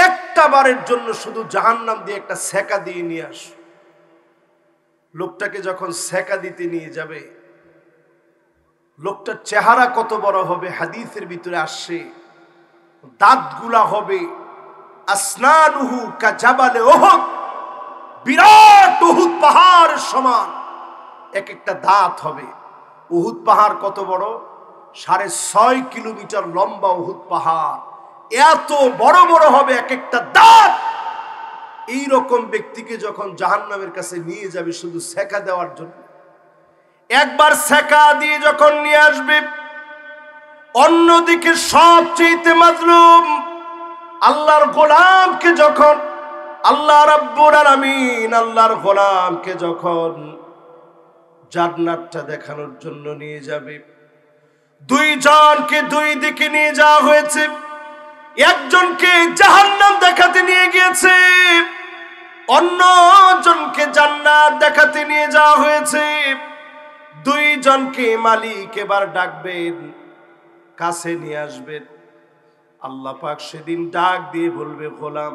একটা বারের জন্য শুধু জাহান্নাম দিয়ে একটা সেকা দিয়ে নিয়ে আস। লোকটাকে যখন সেকা দিতে নিয়ে যাবে, লোকটার চেহারা কত বড় হবে হাদিসের ভিতরে আসছে, দাঁতগুলা হবে আসনানুহু কাজাবালে উহুদ, বিরাট উহুদ পাহাড়ের সমান এক একটা দাঁত হবে। উহুদ পাহাড় কত বড়? 6.5 কিলোমিটার লম্বা উহুদ পাহাড়, এত বড় বড় হবে এক একটা দাঁত। এইরকম ব্যক্তিকে যখন জাহান্নামের কাছে নিয়ে যাবে শুধু সেকা দেওয়ার জন্য, একবার সেকা দিয়ে যখন নিয়ে আসবে, অন্যদিকে সবচেয়ে মাজলুম আল্লাহর গোলামকে যখন আল্লাহ রাব্বুল আলামিন আল্লাহর গোলামকে যখন জান্নাতটা দেখানোর জন্য নিয়ে যাবে, দুইজনকে দুই দিকে নিয়ে যাওয়া হয়েছে। একজনকে জাহান্নাম দেখাতে নিয়ে গিয়েছে, অন্যজনকে জান্নাত দেখাতে নিয়ে যাওয়া হয়েছে। দুইজনকে মালিক এবার ডাকবেন, কাছে নিয়ে আসবেন। আল্লাহ পাক সেদিন ডাক দিয়ে বলবে, গোলাম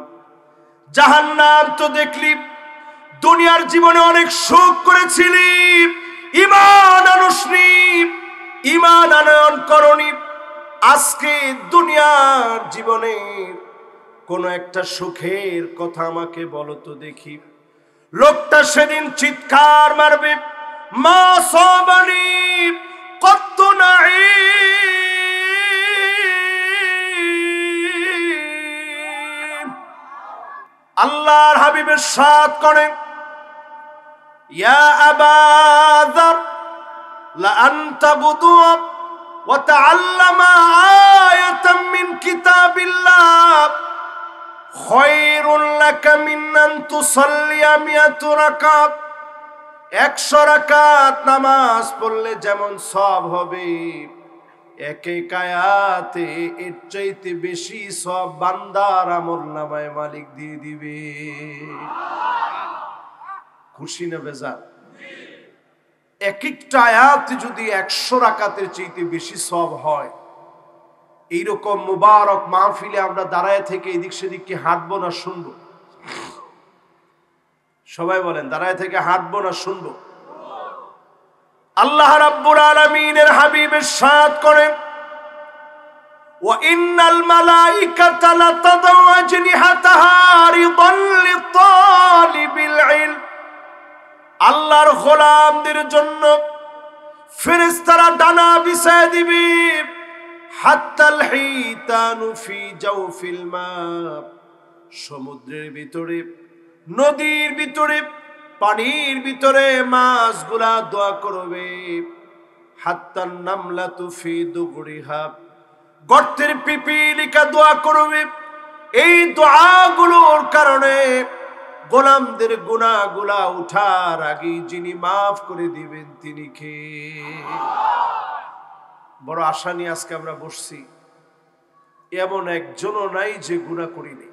জাহান্নাম তো দেখলি, দুনিয়ার জীবনে অনেক সুখ করেছিলি, ঈমান আনসনি, ঈমান আনয়ন করনি, আজকে দুনিয়ার জীবনে কোন একটা সুখের কথা আমাকে বলো তো দেখি। লোকটা সেদিন চিৎকার মারবে, মা সাবানি কত নাঈম। আল্লাহর হাবিবের সাথ করেন, ইয়া আবা যার লা আনতা বুদুআ ওয়া তাআল্লামা আয়াতাম মিন কিতাবিল্লাহ খায়রুল লাকা মিন আন তুসাল্লিয়া 100 রাকাত। 100 রাকাত নামাজ পড়লে যেমন সওয়াব হবে, এক এক আয়াতে এর চাইতে বেশি সওয়াব বান্দার আমলনামায় মালিক দিয়ে দিবে। খুশি না বেজার? এক একটা আয়াতে যদি 100 রাকাতের চাইতে বেশি সওয়াব হয়, এইরকম মুবারক মাহফিলে আমরা দাঁড়ায় থেকে এদিক সেদিক কি হাঁটবো না শুনবো? সবাই বলেন, দাঁড়ায় থেকে হাঁটবো না শুনবো? আল্লাহ রাব্বুল আলামিনের হাবিবের সাথ করেন, ওয়া ইন্নাল মালাইকাতা লাতাদউ আজনিহাতাহা রিদান লিতালিবিল ইলম। আল্লাহর গোলামদের জন্য ফেরেশতারা ডানা বিছায় দিবে, হাত্তাল হিতানু ফি জাওফিল মা। সমুদ্রের ভিতরে, নদীর ভিতরে, পানির ভিতরে মাছগুলা দোয়া করবে, হাত্তান নামলাতু ফি দুগরিহা। গর্তের পিপিলিকা দোয়া করবে। এই দোয়াগুলোর কারণে গোলামদের গুনাহগুলা উঠার আগে যিনি মাফ করে দিবেন তিনি কে? বড় আশা নিয়ে আজকে আমরা বসছি। এমন একজনও নাই যে গুনাহ করিনি,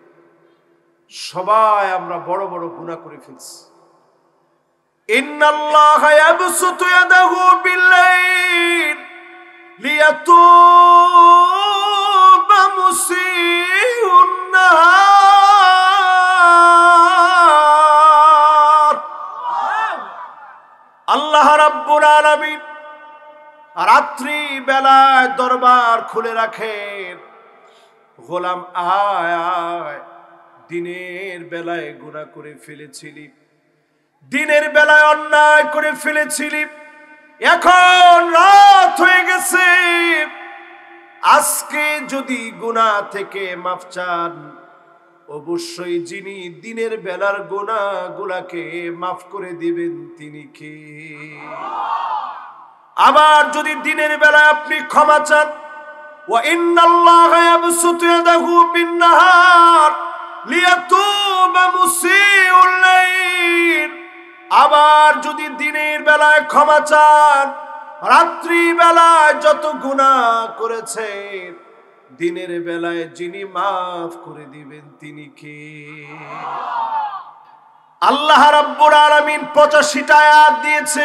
সবাই আমরা বড় বড় গুনাহ করে ফেলছি। ইন্নাল্লাহা ইয়াবসুতু ইয়াদাহু বিল-লাইল লিয়াতুবা মুসিউন নাহার। আল্লাহ রাব্বুল আলামিন রাত্রি বেলায় দরবার খুলে রাখেন, গোলাম আয় আয়, দিনের বেলায় গুনাহ করে ফেলেছিলি, দিনের বেলায় অন্যায় করে ফেলেছিলি, এখন রাত হয়ে গেছে, আজকে যদি গুনাহ থেকে মাফ চান, অবশ্যই যিনি দিনের বেলার গুনাহগুলোকে মাফ করে দিবেন তিনি কে? আবার যদি দিনের বেলায় আপনি ক্ষমা চান, ওয়া ইন্নাল্লাহা ইয়াবসুতু ইয়াদাহু বিন-নাহার লিয়াতুবা মুসিউল লাইল। আবার যদি দিনের বেলায় ক্ষমা চান, রাত্রি বেলায় যত গুনাহ করেছেন, দিনের বেলায় যিনি মাফ করে দিবেন তিনি কে? আল্লাহ রাব্বুল আলামিন 85টা আয়াত দিয়েছে।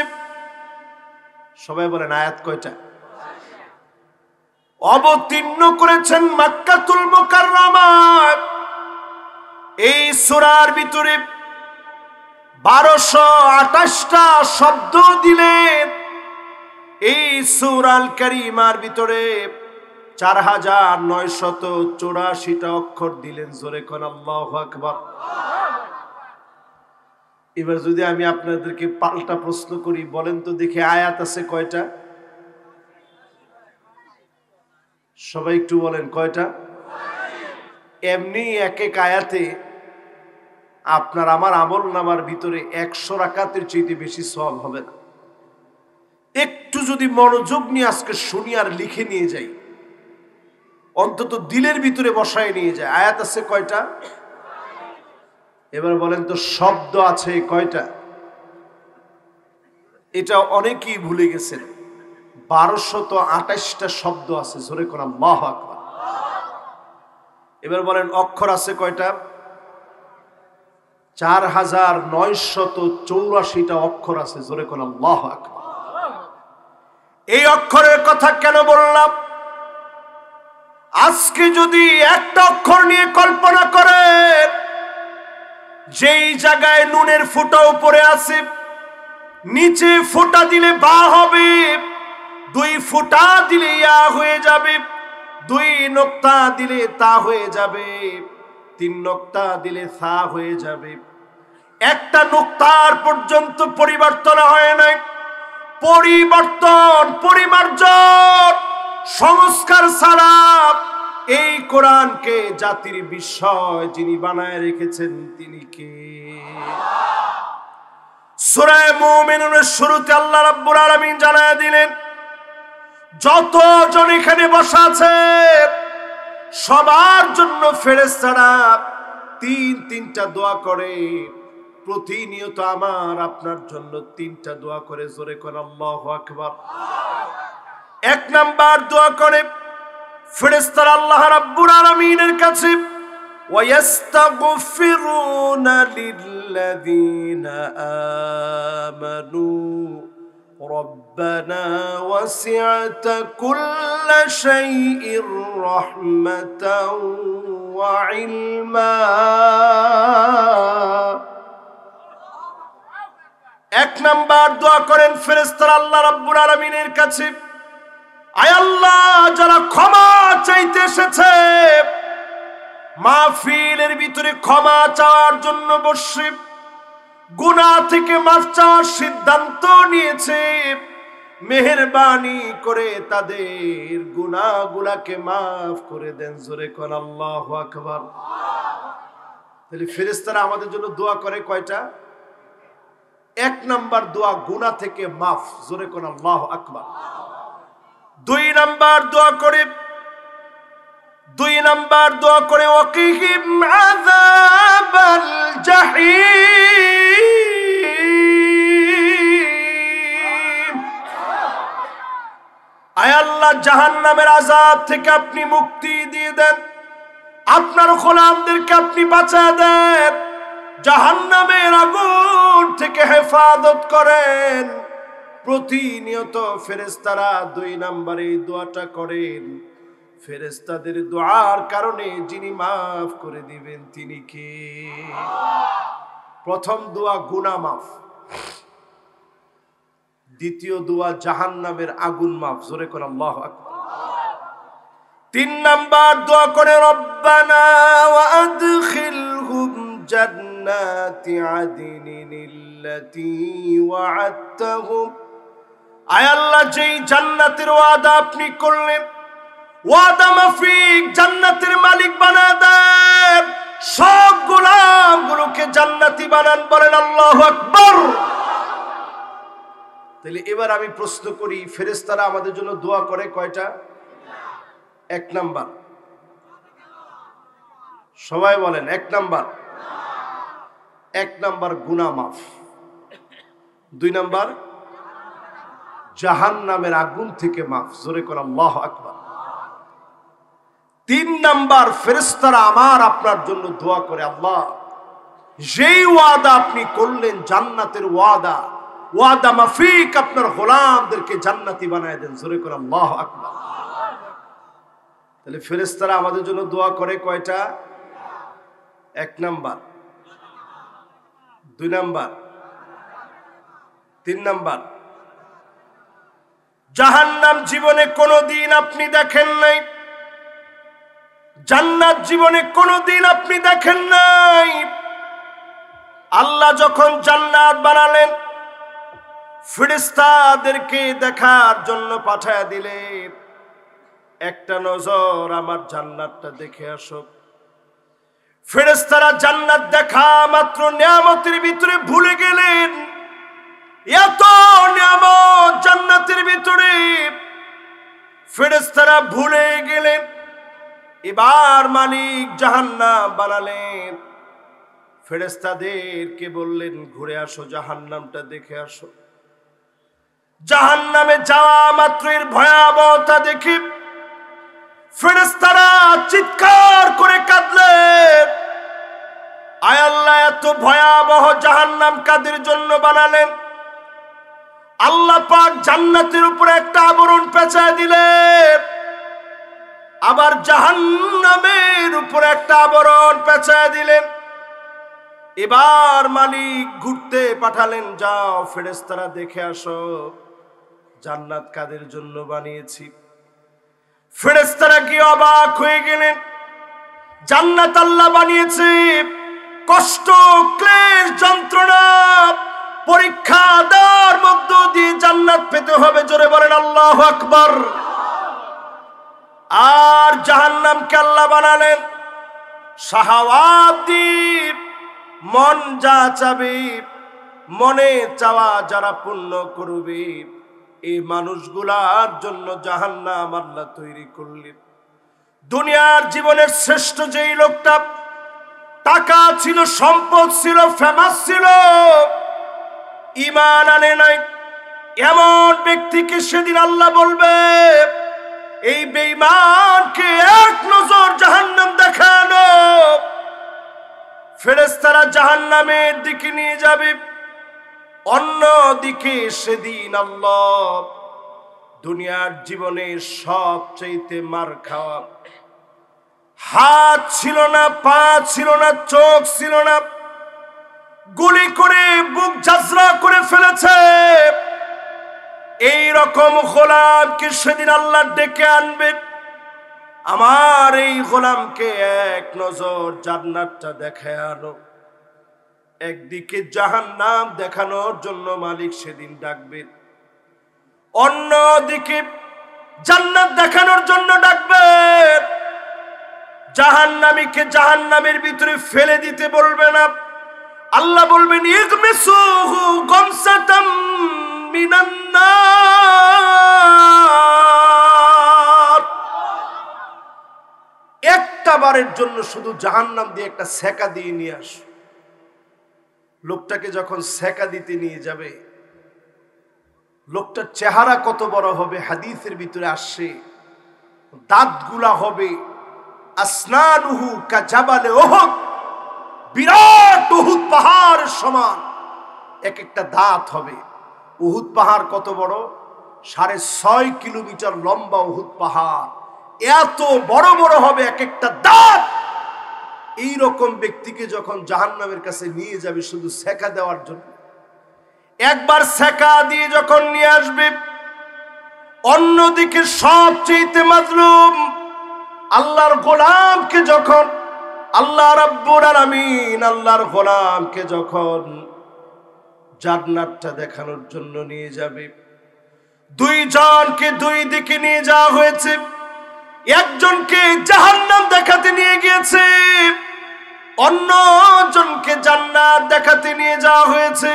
সবাই বলেন, আয়াত কয়টা? অবতীর্ণ করেছেন মক্কাতুল মুকাররমায়। সূরার ভিতরে 1228টা শব্দ দিলেন। এই সূরাল কারীমার ভিতরে 4984টা অক্ষর দিলেন। জোরে কোন আল্লাহু আকবার। এবার যদি আমি আপনাদেরকে পাল্টা প্রশ্ন করি, বলেন তো দেখি আয়াত আছে কয়টা? সবাই একটু বলেন কয়টা? এমনি এক এক আয়াতে আপনার আমার আমল নামার ভিতরে 100 রাকাতের চাইতে বেশি সওয়াব হবে না। একটু যদি মনোযোগ নিয়ে আজকে শুনি আর লিখে নিয়ে যাই, অন্তত দিলের ভিতরে বসায় নিয়ে যায়। আয়াত আছে কয়টা? এবার বলেন তো শব্দ আছে কয়টা? এটা অনেকেই ভুলে গেছেন। 1228টা শব্দ আছে। জোরে কোন আল্লাহু আকবার। এবার বলেন অক্ষর আছে কয়টা? 4984টা অক্ষর আছে। জোরে কোন আল্লাহু আকবার। এই অক্ষরের কথা কেন বললাম? আজকে যদি একটা অক্ষর নিয়ে কল্পনা করেন, যেই জায়গায় নুনের ফোঁটা উপরে আছে, নিচে ফোঁটা দিলে বা হবে, 2 ফোঁটা দিলে ইয়া হয়ে যাবে, 2 নোক্তা দিলে তা হয়ে যাবে, 3 নোক্তা দিলে সা হয়ে যাবে। একটা নোক্তার পর্যন্ত পরিবর্তন হয় নাই। পরিবর্তন, পরিমার্জন, সংস্কার ছাড়া এই কোরআনকে জাতির বিস্ময় যিনি বানায় রেখেছেন তিনি কে? সূরা মুমিনুনের শুরুতে আল্লাহ রাব্বুল আলামিন জানায় দিলেন, যতজন এখানে বসা আছে সবার জন্য ফেরেশতারা 3টা দোয়া করে। প্রতিনিয়ত আমার আপনার জন্য 3টা দোয়া করে। জোরে কোন আল্লাহু আকবার। 1 নাম্বার দোয়া করে ফেরেশতারা আল্লাহ রাব্বুল আলামিনের কাছে, ওয়ায়াস্তাগফিরুনা লিল্লাযীনা আমানু রব্বানা ওয়াসি'তা কুল্লা শাইইন রাহমাতাও ওয়া ইলমা। 1 নাম্বার দোয়া করেন ফেরেশতারা আল্লাহ রাব্বুল আলামিনের কাছে, আয় আল্লাহ, যারা ক্ষমা চাইতে এসেছে, মাহফিলের ভিতরে ক্ষমা চাওয়ার জন্য বসে গুনাহ থেকে মাফ চাওয়ার সিদ্ধান্ত নিয়েছে, মেহেরবানি করে তাদের গুনাহগুলোকে মাফ করে দেন। জোরে কোন আল্লাহু আকবার। তাহলে ফেরেশতারা আমাদের জন্য দোয়া করে কয়টা? 1 নাম্বার দোয়া গুনাহ থেকে মাফ। জোরে কোন আল্লাহু আকবার। 2 নাম্বার দোয়া করে ওয়াকিহিম আযাবাল জাহিম। আয় আল্লাহ, জাহান্নামের আযাব থেকে আপনি মুক্তি দিয়ে দেন, আপনার গোলামদেরকে আপনি বাঁচিয়ে দেন, জাহান্নামের আগুন থেকে হেফাজত করেন। প্রতিনিয়ত ফেরেশতারা 2 নম্বরে দোয়াটা করেন। ফেরেশতাদের দোয়ার কারণে যিনি মাফ করে দিবেন তিনি কে? প্রথম দোয়া গুনাহ মাফ, দ্বিতীয় দোয়া জাহান্নামের আগুন মাফ। জোরে কোন আল্লাহু আকবার। 3 নাম্বার দোয়া করে রব্বানা ওয়া আদখিলহুম জান্নাতি আদনিল্লাতী ওয়া'আদতাহুম। আয় আল্লাহ, যেই জান্নাতের ওয়াদা আপনি করলেন, ওয়াদা মাফিক জান্নাতের মালিক বানায় দেন, সব গোলামগুলোকে জান্নাতি বানান। বলেন আল্লাহু আকবার। তাহলে এবার আমি প্রশ্ন করি, ফেরেশতারা আমাদের জন্য দোয়া করে কয়টা? 1 নাম্বার, সবাই বলেন 1 নাম্বার। 1 নাম্বার গুনাহ মাফ, 2 নাম্বার জাহান্নামের আগুন থেকে মাফ। জোরে করে আল্লাহু আকবার। 3 নাম্বার ফেরেশতারা আমার আপনার জন্য দোয়া করে, আল্লাহ, যেই ওয়াদা আপনি করলেন জান্নাতের ওয়াদা, ওয়াদা মাফিক আপনার গোলামদেরকে জান্নাতি বানায় দেন। জোরে করে আল্লাহু আকবার। তাহলে ফেরেশতারা আমাদের জন্য দোয়া করে কয়টা? 1 নাম্বার। 2 নাম্বার, 3 নাম্বার, জাহান্নাম জীবনে কোনোদিন আপনি দেখেন নাই, জান্নাত জীবনে কোনোদিন আপনি দেখেন নাই। আল্লাহ যখন জান্নাত বানালেন, ফেরেশতাদেরকে দেখার জন্য পাঠায় দিলেন, একটা নজর আমার জান্নাতটা দেখে আসো। ফেরেশতারা জান্নাত দেখা মাত্র নিয়ামতের ভিতরে ভুলে গেলেন, এত নিয়ামত জান্নাতের ভিতরে ফেরেশতারা ভুলে গেলেন। এবার মালিক জাহান্নাম বানালেন, ফেরেশতাদেরকে বললেন ঘুরে আসো, জাহান্নামটা দেখে আসো। জাহান্নামে যাওয়া মাত্র এর ভয়াবহতা দেখে ফেরেশতারা চিৎকার করে কাঁদলেন, আয় আল্লাহ, এত ভয়াবহ জাহান্নাম কাদের জন্য বানালেন? আল্লাহ পাক জান্নাতের উপরে একটা আবরণ পেঁচায় দিলেন, আবার জাহান্নামের উপরে একটা আবরণ পেঁচায় দিলেন। এবার মালিক ঘুরতে পাঠালেন, যাও ফেরেশতারা দেখে আসো জান্নাত কাদের জন্য বানিয়েছি। ফেরেশতারা গিয়ে অবাক হয়ে গেলেন, জান্নাত আল্লাহ বানিয়েছে কষ্ট, ক্লেশ, যন্ত্রণা, পরীক্ষা দেওয়ার মধ্য দিয়ে জান্নাত পেতে হবে। জোরে বলেন আল্লাহু আকবার। আর জাহান্নামকে আল্লাহ বানালেন শাহাওয়াত দিয়ে, মন যা চাবে, মনে চাওয়া যারা পূর্ণ করবে এই মানুষগুলার জন্য জাহান্নাম আল্লাহ তৈরি করলেন। দুনিয়ার জীবনের শ্রেষ্ঠ যেই লোকটা, টাকা ছিল, সম্পদ ছিল, ফেমাস ছিল, ঈমান আনে নাই, এমন ব্যক্তিকে সেদিন আল্লাহ বলবে, এই বেঈমানকে এক নজর জাহান্নাম দেখানো। ফেরেশতারা জাহান্নামের দিকে নিয়ে যাবে, অন্যদিকে সেদিন আল্লাহ দুনিয়ার জীবনে সবচেয়ে মার খাওয়া, হাত ছিল না, পা ছিল না, চোখ ছিল না, গুলি করে বুক ঝাঁঝরা করে ফেলেছে, এই রকম গোলামকে সেদিন আল্লাহ ডেকে আনবেন, আমার এই গোলামকে এক নজর জান্নাতটা দেখায় আনো। একদিকে জাহান্নাম দেখানোর জন্য মালিক সেদিন ডাকবেন, অন্যদিকে জান্নাত দেখানোর জন্য ডাকবেন। জাহান্নামীকে জাহান্নামের ভিতরে ফেলে দিতে বলবে না, আল্লাহ বলবেন ইগমিসুহু গামসাতাম মিনান নার। একটা বারের জন্য শুধু জাহান্নাম দিয়ে একটা সেকা দিয়ে নিয়ে আস। লোকটাকে যখন সেকা দিতে নিয়ে যাবে, লোকটার চেহারা কত বড় হবে হাদিসের ভিতরে আসছে, দাঁতগুলা হবে আসনানুহু কাজাবালে ওহদ, বিরাট উহুদ পাহাড় সমান এক একটা দাঁত হবে। উহুদ পাহাড় কত বড়? 6.5 কিলোমিটার লম্বা উহুদ পাহাড়, এত বড় বড় হবে এক একটা দাঁত। এই রকম ব্যক্তিকে যখন জাহান্নামের কাছে নিয়ে যাবে শুধু সেকা দেওয়ার জন্য, একবার সেকা দিয়ে যখন নিয়ে আসবে, অন্যদিকে সবচেয়ে মাজলুম আল্লাহর গোলামকে যখন আল্লাহ রাব্বুল আলামিন আল্লাহর গোলামকে যখন জান্নাতটা দেখানোর জন্য নিয়ে যাবে, দুইজনকে দুই দিকে নিয়ে যাওয়া হয়েছে। একজনকে জাহান্নাম দেখাতে নিয়ে গিয়েছে, অন্যজনকে জান্নাত দেখাতে নিয়ে যাওয়া হয়েছে।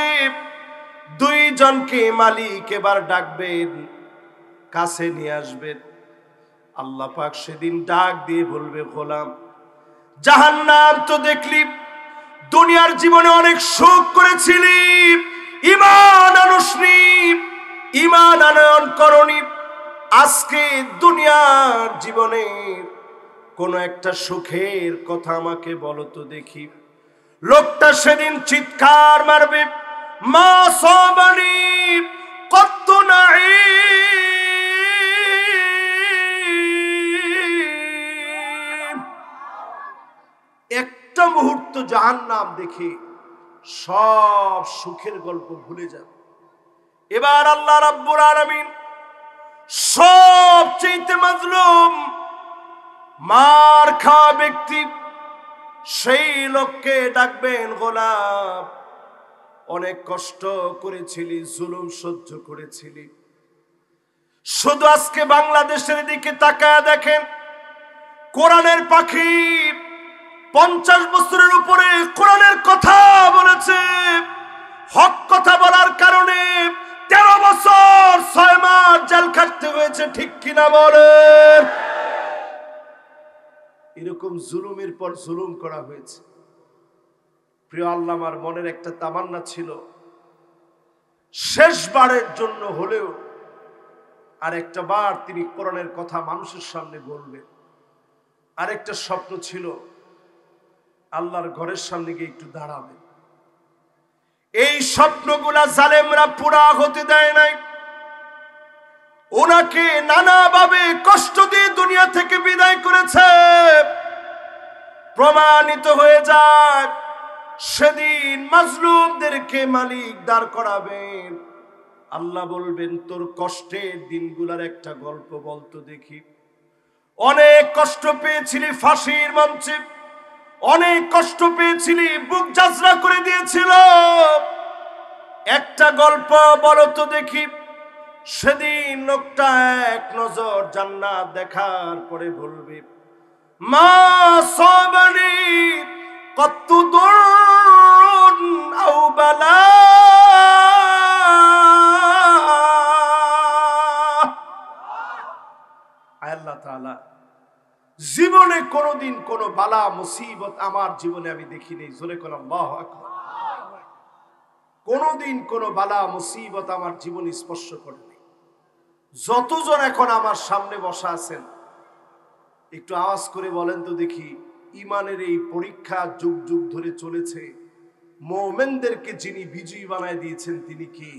দুইজনকে মালিক এবার ডাকবেন, কাছে নিয়ে আসবেন। আল্লাহ পাক সেদিন ডাক দিয়ে বলবে, গোলাম, জাহান্নাম তো দেখলি, দুনিয়ার জীবনে অনেক সুখ করেছিলি, ঈমান আনসনি, ঈমান আনয়ন করনি, আজকে দুনিয়ার জীবনে কোন একটা সুখের কথা আমাকে বলো তো দেখি। লোকটা সেদিন চিৎকার মারবে, মা সাবানি কত নাই, একটা মুহূর্ত জাহান্নাম দেখে সব সুখের গল্প ভুলে যাবে। এবার আল্লাহ রাব্বুল আলামিন সবচেয়ে মাজলুম মার খাওয়া ব্যক্তি সেই লোককে ডাকবেন, গোলাম অনেক কষ্ট করেছিলি, জুলুম সহ্য করেছিলি, শুধু আজকে বাংলাদেশের দিকে তাকায় দেখেন, কোরআনের পাখি 50 বছরের উপরে কোরআনের কথা বলেছে, হক কথা বলার কারণে 13 বছর 6 মাস জেল খাটতে হয়েছে, ঠিক কিনা বলেন? এরকম জুলুমের পর জুলুম করা হয়েছে। প্রিয় আল্লাহ, আমার মনের একটা তামান্না ছিল, শেষবারের জন্য হলেও আর একটা বার তিনি কোরআনের কথা মানুষের সামনে বলবেন। আরেকটা স্বপ্ন ছিল, আল্লাহর ঘরের সামনে গিয়ে একটু দাঁড়াবেন। এই স্বপ্নগুলা জালেমরা পুরা হতে দেয় নাই। ওনাকে নানাভাবে কষ্ট দিয়ে দুনিয়া থেকে বিদায় করেছে। প্রমাণিত হয়ে যায়, সেদিন মাজলুমদেরকে মালিক দাঁড় করাবেন। আল্লাহ বলবেন, তোর কষ্টের দিনগুলার একটা গল্প বলতো দেখি। অনেক কষ্ট পেয়েছিলি ফাঁসির মঞ্চে, অনেক কষ্ট পেয়েছিলি, বুক জাজরা করে দিয়েছিল, একটা গল্প বলতো দেখি। সেদিন লোকটা এক নজর জান্নাত দেখার পরে বলবে, মা সাবানি কত দুরুন আও বালা। আল্লাহ তাআলা জীবনে কোনোদিন কোনো বালা মুসিবত আমার জীবনে আমি দেখিনি। জোরে কোন আল্লাহু আকবার। কোনোদিন কোনো বালা মুসিবত আমার জীবনে স্পর্শ করেনি। যতজন এখন আমার সামনে বসা আছেন, একটু আওয়াজ করে বলেন তো দেখি, ইমানের এই পরীক্ষা যুগ যুগ ধরে চলেছে, মুমিনদেরকে যিনি বিজয়ী বানায় দিয়েছেন তিনি কি?